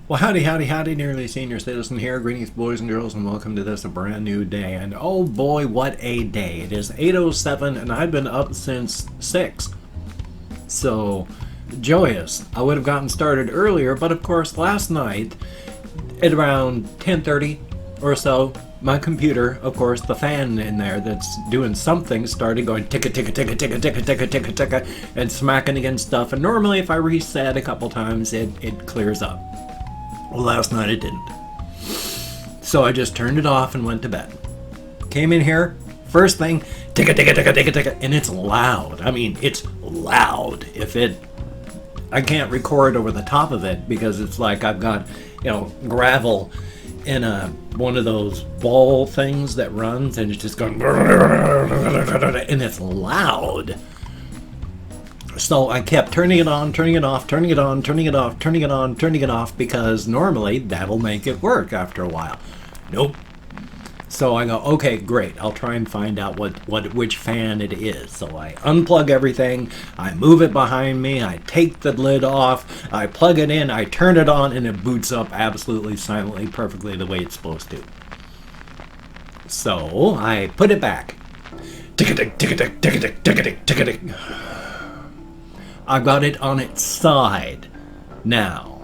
Well, howdy, howdy, howdy, nearly senior citizen here. Greetings, boys and girls, and welcome to this a brand new day. And oh boy, what a day! It is 8:07, and I've been up since 6. So, joyous. I would have gotten started earlier, but of course, last night, at around 10:30 or so, my computer, of course, the fan in there that's doing something, started going ticka ticka ticka ticka ticka ticka ticka ticka and smacking against stuff. And normally, if I reset a couple times, it clears up. Well, last night it didn't. So I just turned it off and went to bed. Came in here, first thing, ticka ticka ticka ticka ticka, and it's loud. I mean, it's loud. I can't record over the top of it because it's like I've got, gravel in one of those ball things that runs, and it's just going, and it's loud. So I kept turning it on, turning it off, turning it on, turning it off, turning it on, turning it off, because normally that'll make it work after a while. Nope. So I go, okay, great. I'll try and find out which fan it is. So I unplug everything, I move it behind me, I take the lid off, I plug it in, I turn it on, and it boots up absolutely silently, perfectly the way it's supposed to. So I put it back. Tick-a-tick, tick-a-tick, tick-a-tick, tick-a-tick, tick-a-tick. I've got it on its side now.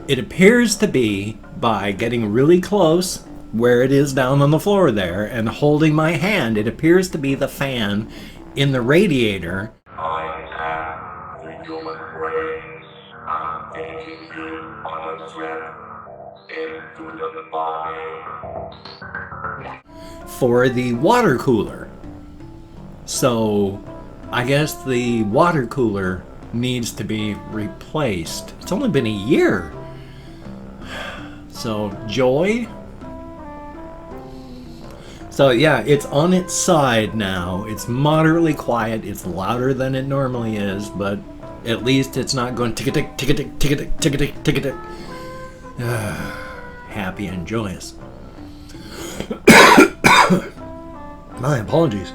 It appears to be, by getting really close where it is down on the floor there and holding my hand, it appears to be the fan in the radiator. I am the human race. I'm taking you on a trip into the body. For the water cooler. So I guess the water cooler needs to be replaced. It's only been a year. So, joy. So yeah, it's on its side now. It's moderately quiet. It's louder than it normally is, but at least it's not going tick-a-tick, tick-a-tick, tick-a-tick, tick-a-tick, tick-a-tick. Happy and joyous. My apologies.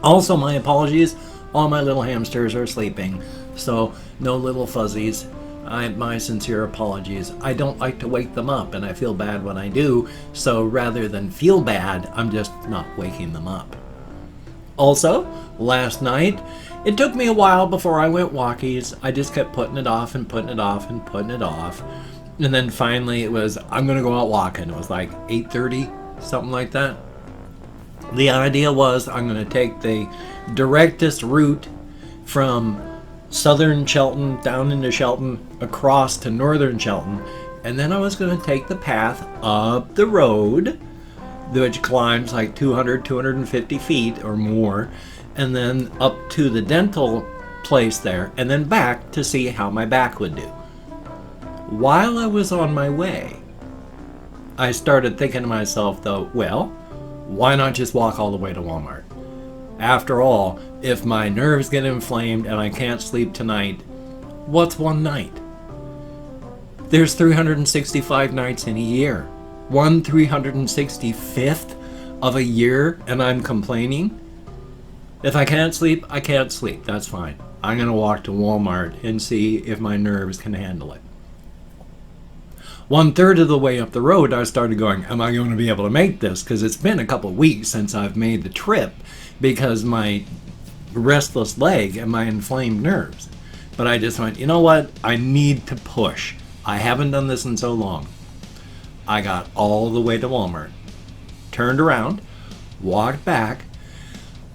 Also, my apologies, all my little hamsters are sleeping, so no little fuzzies. My sincere apologies. I don't like to wake them up, and I feel bad when I do, so rather than feel bad, I'm just not waking them up. Also, last night, it took me a while before I went walkies. I just kept putting it off and putting it off and putting it off. And then finally it was, I'm going to go out walking. It was like 8:30, something like that. The idea was I'm going to take the directest route from southern Shelton down into Shelton across to northern Shelton, and then I was going to take the path up the road, which climbs like 250 feet or more, and then up to the dental place there, and then back to see how my back would do. While I was on my way, I started thinking to myself, though, well, why not just walk all the way to Walmart? After all, if my nerves get inflamed and I can't sleep tonight, what's one night? There's 365 nights in a year. One 365th of a year, and I'm complaining? If I can't sleep, I can't sleep. That's fine. I'm going to walk to Walmart and see if my nerves can handle it. 1/3 of the way up the road, I started going, am I going to be able to make this? Because it's been a couple weeks since I've made the trip because my restless leg and my inflamed nerves. But I just went, you know what? I need to push. I haven't done this in so long. I got all the way to Walmart, turned around, walked back,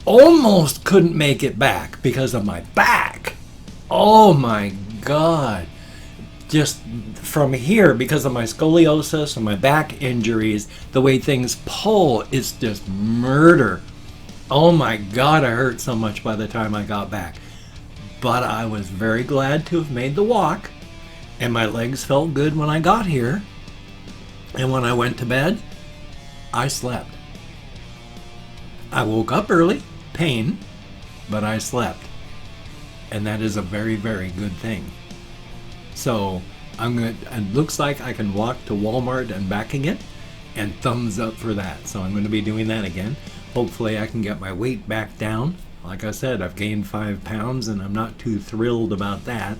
almost couldn't make it back because of my back. Oh my God. Just from here, because of my scoliosis and my back injuries, the way things pull is just murder. Oh my God, I hurt so much by the time I got back. But I was very glad to have made the walk, and my legs felt good when I got here. And when I went to bed, I slept. I woke up early, pain, but I slept. And that is a very, very good thing. So it looks like I can walk to Walmart and back again, and thumbs up for that. So I'm going to be doing that again. Hopefully I can get my weight back down. Like I said, I've gained 5 pounds and I'm not too thrilled about that.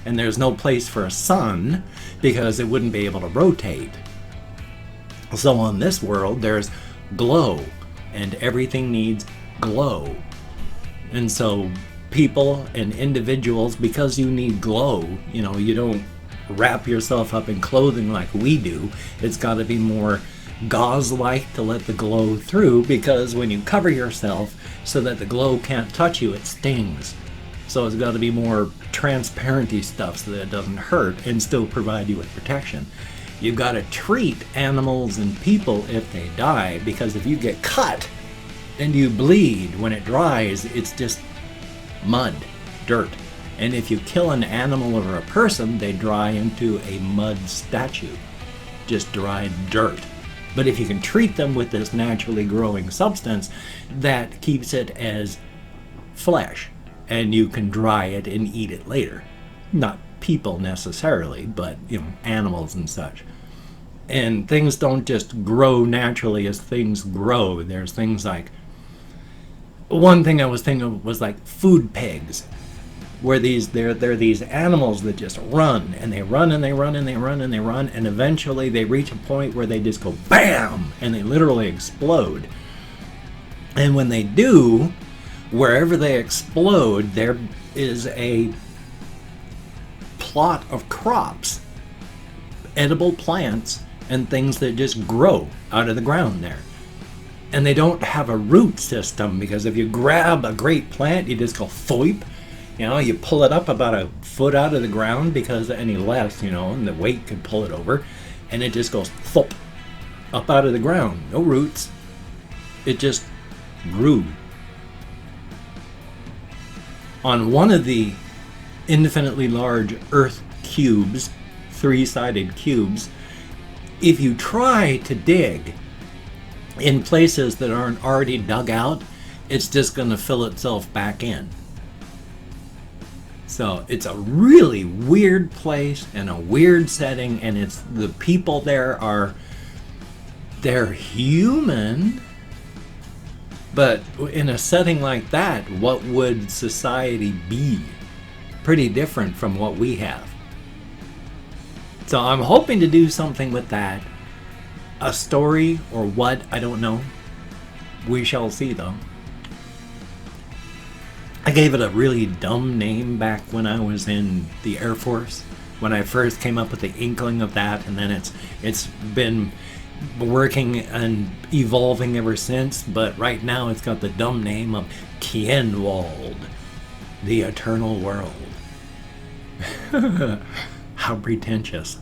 and there's no place for a sun because it wouldn't be able to rotate. So on this world, there's glow, and everything needs glow. And so people and individuals, because you need glow, you don't wrap yourself up in clothing like we do. It's got to be more gauze-like to let the glow through, because when you cover yourself so that the glow can't touch you, it stings. So it's got to be more transparency stuff so that it doesn't hurt and still provide you with protection. You've got to treat animals and people if they die, because if you get cut and you bleed, when it dries, it's just mud, dirt. And if you kill an animal or a person, they dry into a mud statue, just dried dirt. But if you can treat them with this naturally growing substance, that keeps it as flesh, and you can dry it and eat it later. Not people necessarily, but animals and such. And things don't just grow naturally as things grow. There's things like, one thing I was thinking of was like food pigs, where they're these animals that just run, and they run and they run and they run and they run, and eventually they reach a point where they just go BAM! And they literally explode. And when they do, wherever they explode, there is a plot of crops, edible plants, and things that just grow out of the ground there. And they don't have a root system, because if you grab a great plant, you just go thoip. You pull it up about a foot out of the ground, because any less, and the weight could pull it over, and it just goes thump up out of the ground. No roots. It just grew. On one of the infinitely large Earth cubes, 3-sided cubes, if you try to dig in places that aren't already dug out, it's just going to fill itself back in. So it's a really weird place and a weird setting, and it's the people there they're human, but in a setting like that, what would society be? Pretty different from what we have. So I'm hoping to do something with that. A story or what, I don't know. We shall see though. I gave it a really dumb name back when I was in the Air Force, when I first came up with the inkling of that, and then it's been working and evolving ever since, but right now it's got the dumb name of Kienwald, the Eternal World. How pretentious.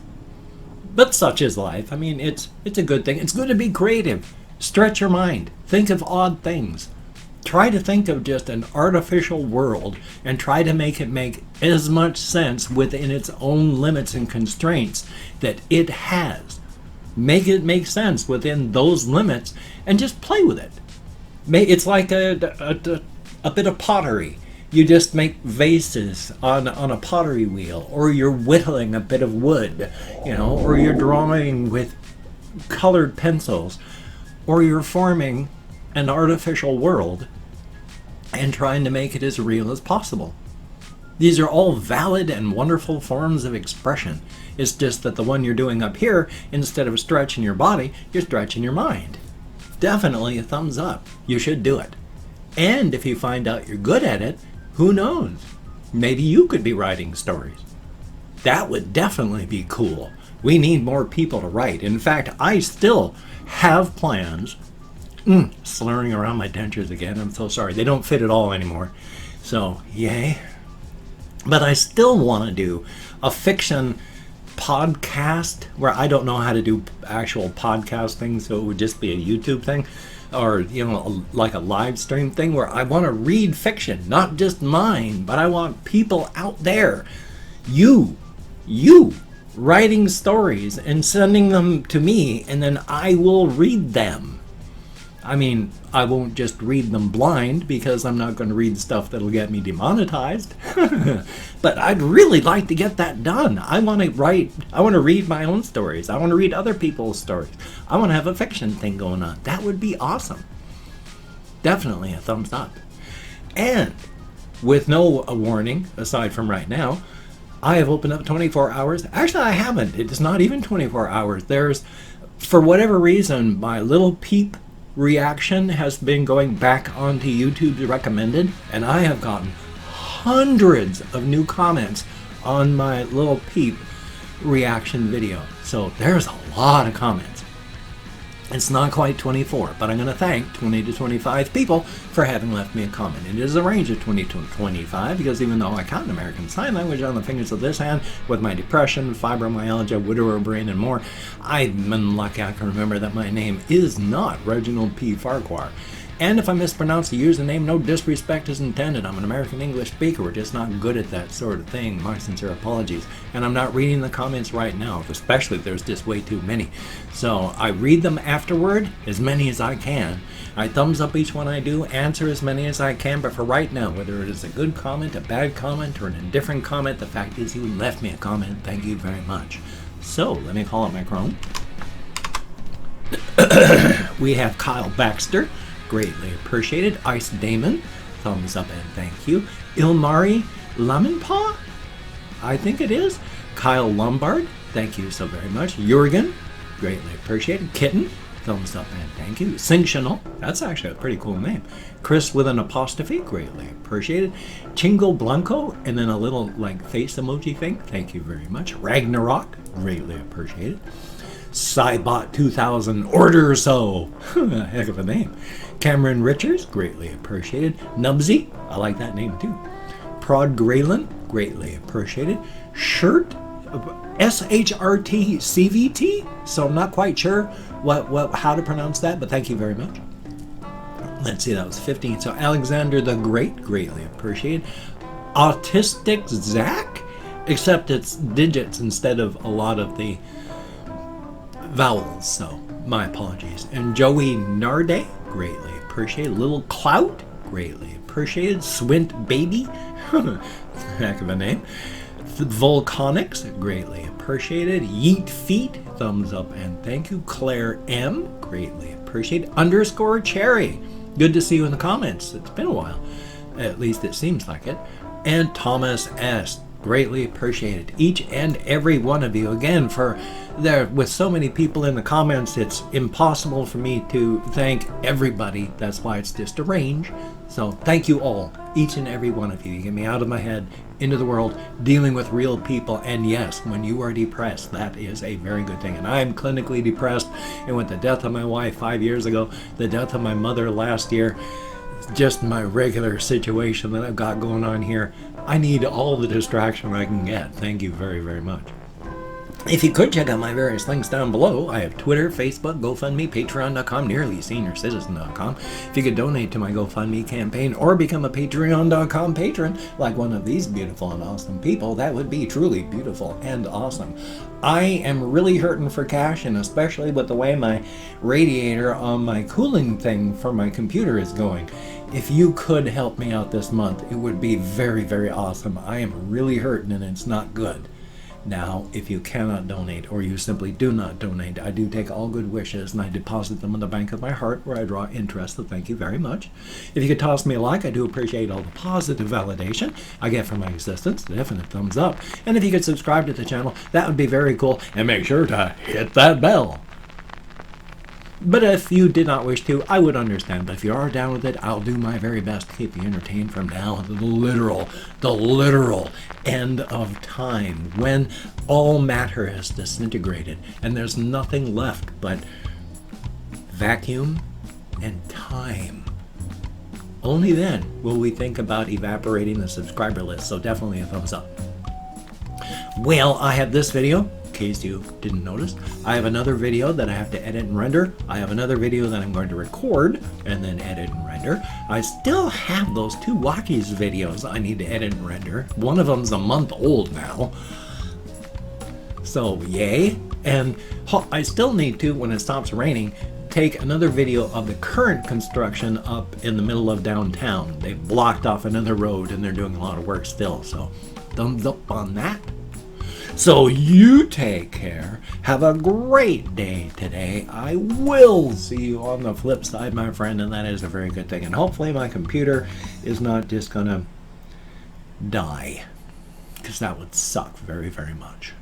But such is life. I mean, it's a good thing. It's good to be creative. Stretch your mind. Think of odd things. Try to think of just an artificial world and try to make it make as much sense within its own limits and constraints that it has. Make it make sense within those limits and just play with it. It's like a bit of pottery. You just make vases on a pottery wheel, or you're whittling a bit of wood, or you're drawing with colored pencils, or you're forming an artificial world and trying to make it as real as possible. These are all valid and wonderful forms of expression. It's just that the one you're doing up here, instead of stretching your body, you're stretching your mind. Definitely a thumbs up. You should do it. And if you find out you're good at it, who knows? Maybe you could be writing stories. That would definitely be cool. We need more people to write. In fact, I still have plans. Slurring around my dentures again. I'm so sorry. They don't fit at all anymore. So, yay. But I still want to do a fiction podcast where I don't know how to do actual podcast things, so it would just be a YouTube thing. Or, like a live stream thing where I want to read fiction, not just mine, but I want people out there, you, writing stories and sending them to me, and then I will read them. I mean, I won't just read them blind, because I'm not going to read stuff that'll get me demonetized. But I'd really like to get that done. I want to read my own stories. I want to read other people's stories. I want to have a fiction thing going on. That would be awesome. Definitely a thumbs up. And with no warning, aside from right now, I have opened up 24 hours. Actually, I haven't. It's not even 24 hours. There's, for whatever reason, my little peep reaction has been going back onto YouTube's recommended, and I have gotten hundreds of new comments on my little peep reaction video. So there's a lot of comments. It's not quite 24, but I'm going to thank 20 to 25 people for having left me a comment. It is a range of 20 to 25 because even though I count American Sign Language on the fingers of this hand, with my depression, fibromyalgia, widower brain, and more, I'm unlucky I can remember that my name is not Reginald P. Farquhar. And if I mispronounce the username, no disrespect is intended. I'm an American English speaker. We're just not good at that sort of thing. My sincere apologies. And I'm not reading the comments right now, especially if there's just way too many. So I read them afterward, as many as I can. I thumbs up each one I do, answer as many as I can. But for right now, whether it is a good comment, a bad comment, or an indifferent comment, the fact is you left me a comment. Thank you very much. So let me call up my Chrome. We have Kyle Baxter. Greatly appreciated. Ice Damon, thumbs up and thank you. Ilmari Lemonpaw, I think it is. Kyle Lombard, thank you so very much. Jurgen, greatly appreciated. Kitten, thumbs up and thank you. Sinctional, that's actually a pretty cool name. Chris with an apostrophe, greatly appreciated. Chingo Blanco, and then a little like face emoji thing, thank you very much. Ragnarok, greatly appreciated. Cybot 2000 order so. Heck of a name. Cameron Richards, greatly appreciated. Nubsy, I like that name too. Prod Graylin, greatly appreciated. Shirt, SHRT CVT, so I'm not quite sure how to pronounce that, but thank you very much. Let's see, that was 15. So Alexander the Great, greatly appreciated. Autistic Zach, except it's digits instead of a lot of the vowels, so my apologies. And Joey Narde, greatly appreciated. Little Clout, greatly appreciated. Swint Baby, heck of a name. Volcanics, greatly appreciated. Yeet Feet, thumbs up and thank you. Claire M, greatly appreciated. Underscore Cherry, good to see you in the comments. It's been a while, at least it seems like it. And Thomas S, greatly appreciated. Each and every one of you, again, for there with so many people in the comments, it's impossible for me to thank everybody. That's why it's just a range. So thank you all, each and every one of you. You get me out of my head, into the world, dealing with real people. And yes, when you are depressed, that is a very good thing. And I'm clinically depressed, and with the death of my wife 5 years ago, the death of my mother last year, just my regular situation that I've got going on here, I need all the distraction I can get. Thank you very, very much. If you could check out my various links down below, I have Twitter, Facebook, GoFundMe, Patreon.com, NearlySeniorCitizen.com. If you could donate to my GoFundMe campaign or become a Patreon.com patron, like one of these beautiful and awesome people, that would be truly beautiful and awesome. I am really hurting for cash, and especially with the way my radiator on my cooling thing for my computer is going. If you could help me out this month, it would be very, very awesome. I am really hurting and it's not good. Now, if you cannot donate or you simply do not donate, I do take all good wishes and I deposit them in the bank of my heart where I draw interest, so thank you very much. If you could toss me a like, I do appreciate all the positive validation I get from my existence, definite thumbs up. And if you could subscribe to the channel, that would be very cool, and make sure to hit that bell. But if you did not wish to, I would understand. But if you are down with it, I'll do my very best to keep you entertained from now to the literal end of time, when all matter has disintegrated and there's nothing left but vacuum and time. Only then will we think about evaporating the subscriber list, so definitely a thumbs up. Well, I have this video, in case you didn't notice. I have another video that I have to edit and render. I have another video that I'm going to record and then edit and render. I still have those two Walkies videos I need to edit and render. One of them's a month old now. So, yay. And I still need to, when it stops raining, take another video of the current construction up in the middle of downtown. They've blocked off another road and they're doing a lot of work still. So, thumbs up on that. So you take care. Have a great day today. I will see you on the flip side, my friend, and that is a very good thing. And hopefully my computer is not just gonna die, because that would suck very, very much.